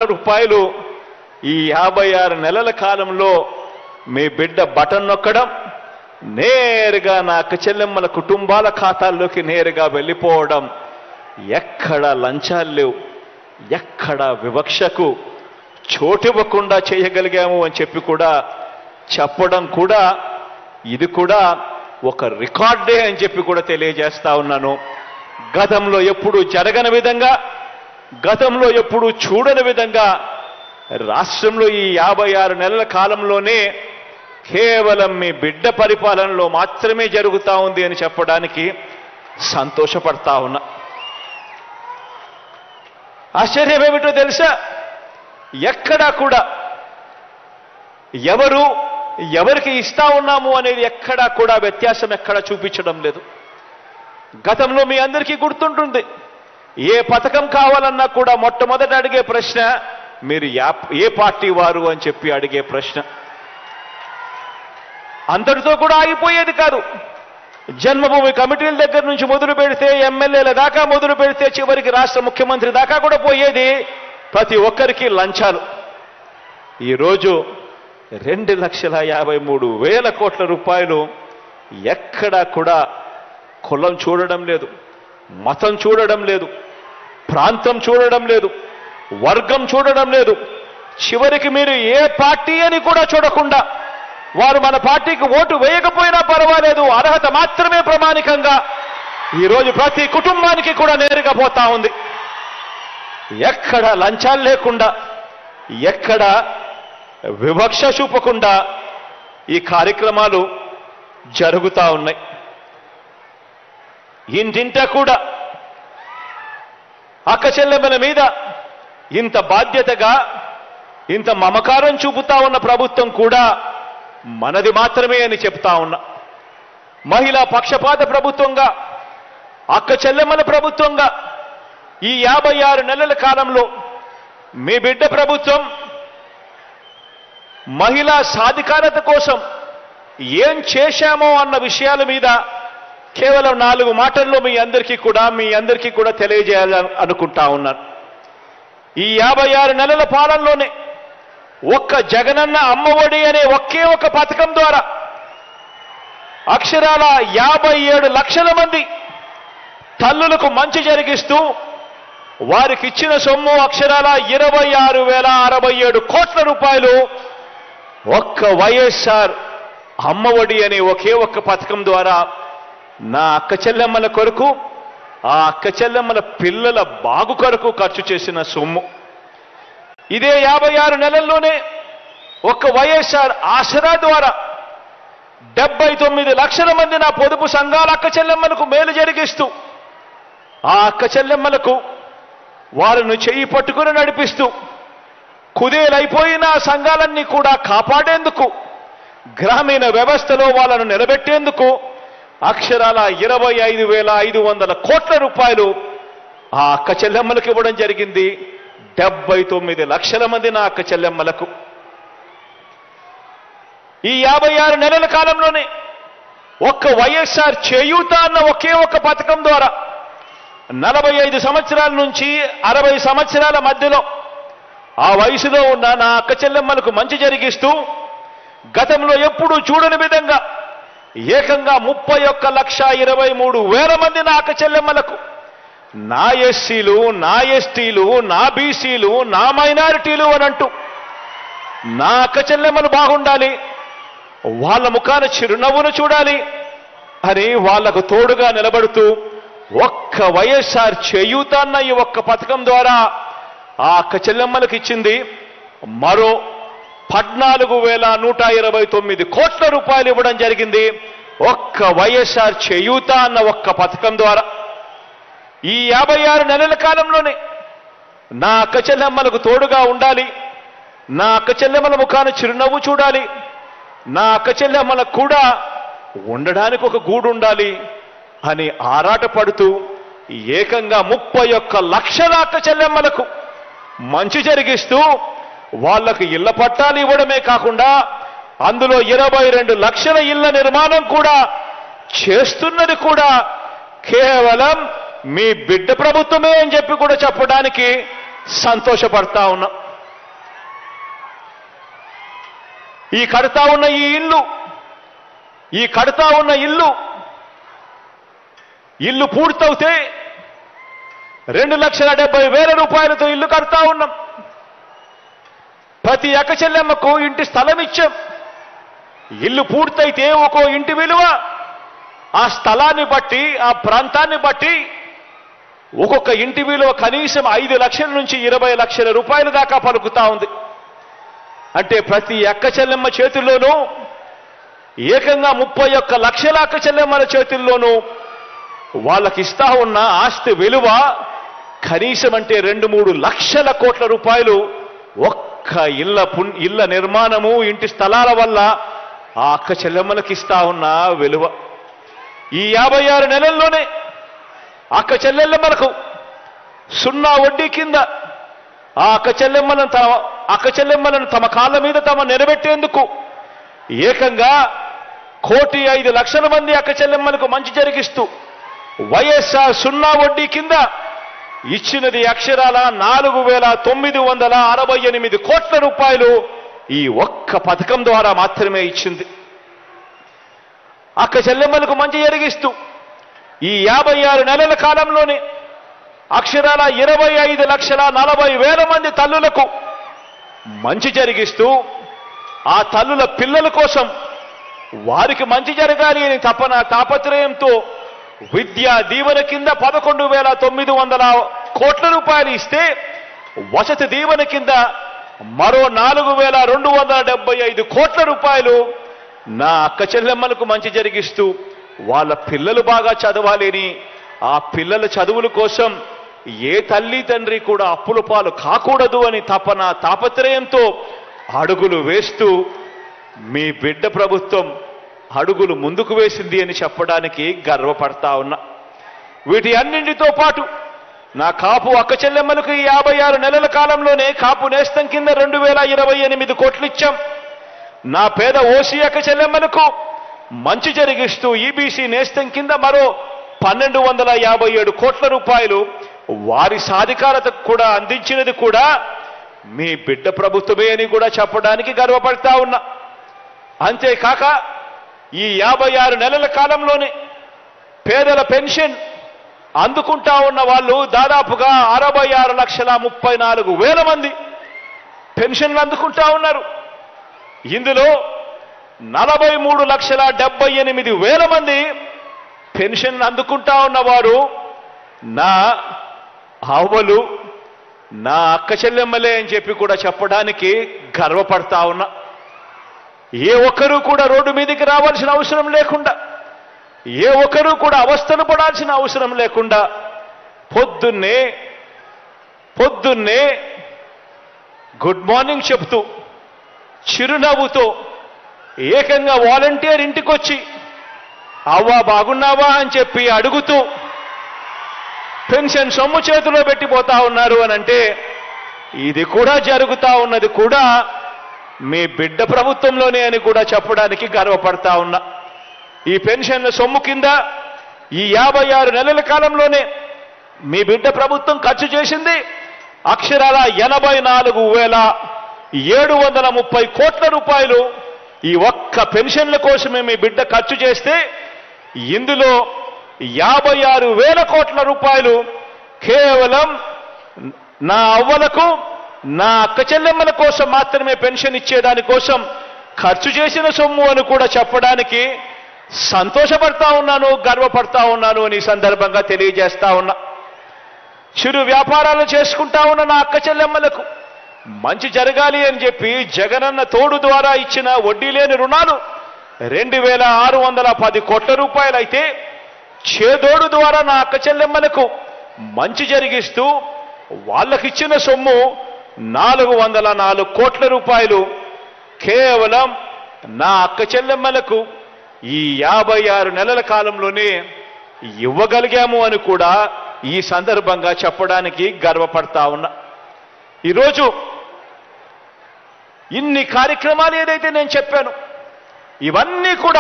రూపాయలు ఈ 56 నెలల కాలంలో మీ బిడ్డ బటన్ నొక్కడం నేరుగా నా అక్క చెల్లెమ్మల కుటుంబాల ఖాతాల్లోకి నేరుగా వెళ్ళిపోవడం, ఎక్కడ లంచాలు లేవు, ఎక్కడ వివక్షకు చోటివ్వకుండా చేయగలిగాము అని చెప్పి కూడా చెప్పడం కూడా ఇది కూడా ఒక రికార్డే అని చెప్పి కూడా తెలియజేస్తా ఉన్నాను. గతంలో ఎప్పుడు జరగని విధంగా, గతంలో ఎప్పుడు చూడని విధంగా రాష్ట్రంలో ఈ 56 నెలల కాలంలోనే కేవలం మీ బిడ్డ పరిపాలనలో మాత్రమే జరుగుతా ఉంది అని చెప్పడానికి సంతోషపడతా ఉన్నా. ఆశ్చర్యం ఏమిటో తెలుసా, ఎక్కడా కూడా ఎవరికి ఇస్తా ఉన్నాము అనేది ఎక్కడా కూడా వ్యత్యాసం ఎక్కడా చూపించడం లేదు. గతంలో మీ అందరికీ గుర్తుంటుంది, ఏ పథకం కావాలన్నా కూడా మొట్టమొదట అడిగే ప్రశ్న మీరు ఏ పార్టీ వారు అని చెప్పి అడిగే ప్రశ్న. అంతటితో కూడా ఆగిపోయేది కాదు. జన్మభూమి కమిటీల దగ్గర నుంచి మొదలు పెడితే, ఎమ్మెల్యేల దాకా మొదలు పెడితే, చివరికి రాష్ట్ర ముఖ్యమంత్రి దాకా కూడా పోయేది ప్రతి ఒక్కరికి లంచాలు. ఈరోజు 2,53,000 కోట్ల రూపాయలు ఎక్కడా కూడా కులం చూడడం లేదు, మతం చూడడం లేదు, ప్రాంతం చూడడం లేదు, వర్గం చూడడం లేదు. చివరికి మీరు ఏ పార్టీ అని కూడా చూడకుండా, వారు మన పార్టీకి ఓటు వేయకపోయినా పర్వాలేదు, అర్హత మాత్రమే ప్రమాణికంగా ఈరోజు ప్రతి కుటుంబానికి కూడా నేరుగా పోతా ఉంది. ఎక్కడ లంచాలు లేకుండా, ఎక్కడ వివక్ష చూపకుండా ఈ కార్యక్రమాలు జరుగుతూ ఉన్నాయి. ఇంటింటా కూడా అక్క చెల్లెమ్మల మీద ఇంత బాధ్యతగా, ఇంత మమకారం చూపుతా ఉన్న ప్రభుత్వం కూడా మనది మాత్రమే అని చెప్తా ఉన్నా. మహిళా పక్షపాత ప్రభుత్వంగా, అక్క చెల్లెమ్మల ప్రభుత్వంగా ఈ 56 నెలల కాలంలో మీ బిడ్డ ప్రభుత్వం మహిళా సాధికారత కోసం ఏం చేశామో అన్న విషయాల మీద కేవలం 4 మాటల్లో మీ అందరికీ కూడా తెలియజేయాలని అనుకుంటా ఉన్నాను. ఈ 56 నెలల పాలనలోనే ఒక్క జగనన్న అమ్మఒడి అనే ఒకే ఒక పథకం ద్వారా అక్షరాల 57 లక్షల మంది తల్లులకు మంచి జరిగిస్తూ వారికి ఇచ్చిన సొమ్ము అక్షరాల 26,067 కోట్ల రూపాయలు ఒక్క వైఎస్ఆర్ అమ్మఒడి అనే ఒకే ఒక్క పథకం ద్వారా నా అక్క చెల్లెమ్మల కొరకు, ఆ అక్క చెల్లెమ్మల పిల్లల బాగు కొరకు ఖర్చు చేసిన సొమ్ము. ఇదే 56 నెలల్లోనే ఒక్క వైఎస్ఆర్ ఆసరా ద్వారా 79 లక్షల మంది నా పొదుపు సంఘాల అక్క చెల్లెమ్మలకు మేలు జరిగిస్తూ, ఆ అక్క చెల్లెమ్మలకు వారిని చెయ్యి పట్టుకుని నడిపిస్తూ, కుదేలైపోయిన సంఘాలన్నీ కూడా కాపాడేందుకు, గ్రామీణ వ్యవస్థలో వాళ్ళను నిలబెట్టేందుకు అక్షరాల 25,500 కోట్ల రూపాయలు ఆ అక్క చెల్లెమ్మలకు ఇవ్వడం జరిగింది. 79 లక్షల మంది నా అక్క చెల్లెమ్మలకు. ఈ 56 నెలల కాలంలోనే ఒక్క వైఎస్ఆర్ చేయూత అన్న ఒకే ఒక్క పథకం ద్వారా 45 సంవత్సరాల నుంచి 60 సంవత్సరాల మధ్యలో ఆ వయసులో ఉన్న నా అక్క చెల్లెమ్మలకు మంచి జరిగిస్తూ, గతంలో ఎప్పుడూ చూడని విధంగా ఏకంగా 31,23,000 మంది నా అక్క చెల్లెమ్మలకు, నా ఎస్సీలు, నా ఎస్టీలు, నా బీసీలు, నా మైనారిటీలు అని అంటూ నా అక్క చెల్లెమ్మలు బాగుండాలి, వాళ్ళ ముఖాన చిరునవ్వును చూడాలి అని వాళ్లకు తోడుగా నిలబడుతూ ఒక్క వైఎస్ఆర్ చేయూత అన్న ఈ ఒక్క పథకం ద్వారా ఆ అక్క చెల్లెమ్మలకు ఇచ్చింది మరో 14,129 కోట్ల రూపాయలు ఇవ్వడం జరిగింది. ఒక్క వైఎస్ఆర్ చేయూత అన్న ఒక్క పథకం ద్వారా ఈ 56 నెలల కాలంలోనే నా అక్క చెల్లెమ్మలకు తోడుగా ఉండాలి, నా అక్క చెల్లెమ్మల ముఖాన చిరునవ్వు చూడాలి, నా అక్క చెల్లెమ్మలకు కూడా ఉండడానికి ఒక గూడు ఉండాలి అని ఆరాటపడుతూ ఏకంగా 31 లక్షల అక్క చెల్లెమ్మలకు మంచి జరిగిస్తూ వాళ్లకు ఇళ్ల పట్టాలు ఇవ్వడమే కాకుండా అందులో 22 లక్షల ఇళ్ల నిర్మాణం కూడా చేస్తున్నది కూడా కేవలం మీ బిడ్డ ప్రభుత్వమే అని చెప్పి కూడా చెప్పడానికి సంతోషపడతా ఉన్నాం. ఈ కడతా ఉన్న ఇల్లు పూర్తవుతే 2,70,000 రూపాయలతో ఇల్లు కడతా ఉన్నాం. ప్రతి అక్క చెల్లెమ్మకు ఇంటి స్థలం ఇచ్చాం. ఇల్లు పూర్తయితే ఒక్కో ఇంటి విలువ ఆ స్థలాన్ని బట్టి, ఆ ప్రాంతాన్ని బట్టి ఒక్కొక్క ఇంటి విలువ కనీసం 5 లక్షల నుంచి 20 లక్షల రూపాయల దాకా పలుకుతా ఉంది. అంటే ప్రతి అక్క చెల్లెమ్మ చేతుల్లోనూ ఏకంగా 31 లక్షల అక్క చెల్లెమ్మల చేతుల్లోనూ వాళ్ళకి ఇస్తా ఉన్న ఆస్తి విలువ కనీసం అంటే 2-3 లక్షల కోట్ల రూపాయలు ఒక్క ఇళ్ల నిర్మాణము, ఇంటి స్థలాల వల్ల ఆ అక్క చెల్లెమ్మలకు ఇస్తా ఉన్న విలువ. ఈ 56 నెలల్లోనే అక్క చెల్లెమ్మలకు 0 వడ్డీ కింద ఆ అక్క చెల్లెమ్మలను తమ కాళ్ళ మీద తమ నిలబెట్టేందుకు ఏకంగా 1,05,00,000 మంది అక్క చెల్లెమ్మలకు మంచి జరిగిస్తూ వైఎస్ఆర్ 0 వడ్డీ కింద ఇచ్చినది అక్షరాల 4,968 కోట్ల రూపాయలు ఈ ఒక్క పథకం ద్వారా మాత్రమే ఇచ్చింది. అక్క చెల్లెమ్మలకు మంచి జరిగిస్తూ ఈ 56 నెలల కాలంలోనే అక్షరాల 25,40,000 మంది తల్లులకు మంచి జరిగిస్తూ ఆ తల్లుల పిల్లల కోసం వారికి మంచి జరగాలి అని తాపత్రయంతో విద్యా దీవెన కింద 11,900 కోట్ల రూపాయలు ఇస్తే వసతి దీవెన కింద మరో 4,275 కోట్ల రూపాయలు నా అక్క చెల్లెమ్మలకు మంచి జరిగిస్తూ వాళ్ళ పిల్లలు బాగా చదవాలని, ఆ పిల్లల చదువుల కోసం ఏ తల్లి తండ్రి కూడా అప్పుల పాలు కాకూడదు అని తాపత్రయంతో అడుగులు వేస్తూ మీ బిడ్డ ప్రభుత్వం అడుగులు ముందుకు వేసింది అని చెప్పడానికి గర్వపడతా ఉన్నా. వీటి అన్నింటితో పాటు నా కాపు అక్క చెల్లెమ్మలకు ఈ 56 నెలల కాలంలోనే కాపు నేస్తం కింద 2,028 కోట్లు ఇచ్చాం. నా పేద ఓసీ అక్క చెల్లెమ్మలకు మంచి జరిగిస్తూ ఈబీసీ నేస్తం కింద మరో 1,257 కోట్ల రూపాయలు వారి సాధికారతకు కూడా అందించినది కూడా మీ బిడ్డ ప్రభుత్వమే అని కూడా చెప్పడానికి గర్వపడతా ఉన్నా. అంతేకాక ఈ 56 నెలల కాలంలోనే పేదల పెన్షన్ అందుకుంటా ఉన్న వాళ్ళు దాదాపుగా 66,34,000 మంది పెన్షన్లు అందుకుంటా ఉన్నారు. ఇందులో 43,78,000 మంది పెన్షన్ అందుకుంటా ఉన్నవారు నా అవ్వలు, నా అక్క చెల్లెమ్మలే అని చెప్పి కూడా చెప్పడానికి గర్వపడతా ఉన్నా. ఏ ఒక్కరూ కూడా రోడ్డు మీదకి రావాల్సిన అవసరం లేకుండా, ఏ ఒక్కరూ కూడా అవస్థలు పడాల్సిన అవసరం లేకుండా పొద్దున్నే గుడ్ మార్నింగ్ చెప్తూ చిరునవ్వుతో ఏకంగా వాలంటీర్ ఇంటికొచ్చి అవ్వా బాగున్నావా అని చెప్పి అడుగుతూ పెన్షన్ సొమ్ము చేతిలో పెట్టిపోతా ఉన్నారు అని అంటే ఇది కూడా జరుగుతా ఉన్నది కూడా మీ బిడ్డ ప్రభుత్వంలోనే అని కూడా చెప్పడానికి గర్వపడతా ఉన్నా. ఈ పెన్షన్ల సొమ్ము కింద ఈ 56 నెలల కాలంలోనే మీ బిడ్డ ప్రభుత్వం ఖర్చు చేసింది అక్షరాల 84,730 కోట్ల రూపాయలు. ఈ ఒక్క పెన్షన్ల కోసమే మీ బిడ్డ ఖర్చు చేస్తే ఇందులో 56,000 కోట్ల రూపాయలు కేవలం నా అవ్వలకు, నా అక్క చెల్లెమ్మల కోసం మాత్రమే పెన్షన్ ఇచ్చేదానికోసం ఖర్చు చేసిన సొమ్ము అని కూడా చెప్పడానికి సంతోషపడతా ఉన్నాను, గర్వపడతా ఉన్నాను అని సందర్భంగా తెలియజేస్తా ఉన్నా. చిరు వ్యాపారాలు చేసుకుంటా ఉన్న నా అక్క చెల్లెమ్మలకు మంచి జరగాలి అని చెప్పి జగనన్న తోడు ద్వారా ఇచ్చిన వడ్డీ లేని రుణాలు 2,610 కోట్ల రూపాయలు అయితే చేదోడు ద్వారా నా అక్క చెల్లెమ్మలకు మంచి జరిగిస్తూ వాళ్ళకిచ్చిన సొమ్ము 404 కోట్ల రూపాయలు కేవలం నా అక్క చెల్లెమ్మలకు ఈ 56 నెలల కాలంలోనే ఇవ్వగలిగాము అని కూడా ఈ సందర్భంగా చెప్పడానికి గర్వపడతా ఉన్నా. ఈరోజు ఇన్ని కార్యక్రమాలు ఏదైతే నేను చెప్పాను ఇవన్నీ కూడా